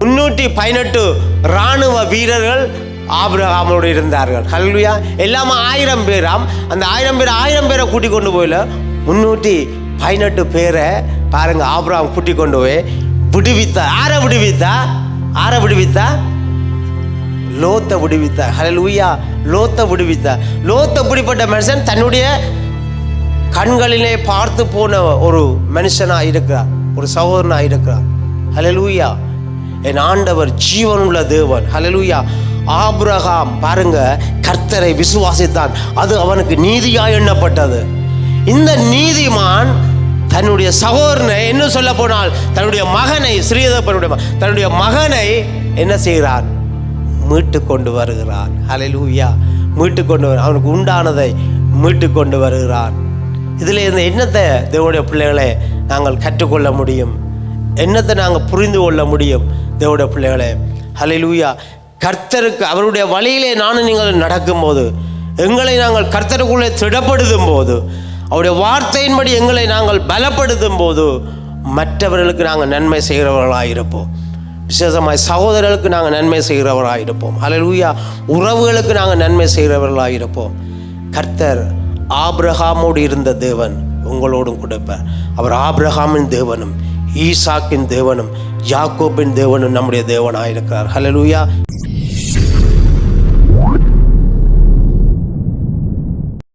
318 இராணுவ வீரர்கள் ஆபிரகாமோடு இருந்தார்கள். ஹல்லேலூயா. எல்லாமே 1000 பேராம். அந்த 1000 பேரை கூட்டிக் கொண்டு போயில 318 பேரை பாருங்க ஆபிரகாம் கூட்டிக் கொண்டு போய் விடுவித்தா. ஆரை விடுவித்தா? லோத்தை விடுவித்தா. ஹல்லேலூயா. லோத்தை விடுவித்தா. லோத்தை பிடிப்பட்ட மனுஷன் தன்னுடைய கண்களிலே பார்த்து போன ஒரு மனுஷனாக இருக்கிறார், ஒரு சகோதரனாக இருக்கிறார். ஹல்லேலூயா. என் ஆண்டவர் ஜீவனுள்ள தேவன். ஹல்லேலூயா. ஆபிரகாம் பாருங்க கர்த்தரை விசுவாசித்தான், அது அவனுக்கு நீதியாய் எண்ணப்பட்டது. இந்த நீதிமான் தன்னுடைய சகோதரனை, என்ன சொல்ல போனால் தன்னுடைய மகனை, தன்னுடைய மகனை என்ன செய்கிறான்? மீட்டு கொண்டு வருகிறான். ஹல்லேலூயா. மீட்டு கொண்டு அவனுக்கு உண்டானதை மீட்டு கொண்டு வருகிறான். இதில் இந்த என்னத்தை தேவனுடைய பிள்ளைகளை நாங்கள் கற்றுக்கொள்ள முடியும்? என்னத்தை நாங்கள் புரிந்து கொள்ள முடியும்? தேவனுடைய பிள்ளைகளே, ஹல்லேலூயா. கர்த்தருக்கு அவருடைய வழியிலே நானும் நீங்கள் நடக்கும்போது, எங்களை நாங்கள் கர்த்தருக்குள்ளே திடப்படுத்தும் போது, அவருடைய வார்த்தையின்படி எங்களை நாங்கள் பலப்படுத்தும் போது, மற்றவர்களுக்கு நாங்கள் நன்மை செய்கிறவர்களாக இருப்போம். விசேஷமாய் சகோதரர்களுக்கு நாங்கள் நன்மை செய்கிறவர்களாக இருப்போம். ஹல்லேலூயா. உறவுகளுக்கு நாங்கள் நன்மை செய்கிறவர்களாக இருப்போம். கர்த்தர் ஆபிரகாமோடு இருந்த தேவன் உங்களோடும் கொடுப்பார். அவர் ஆபிரகாமின் தேவனும் ஈசாக்கின் தேவனும் யாக்கோபின் தேவனும் நம்முடைய தேவனாக இருக்கிறார். ஹல்லேலூயா.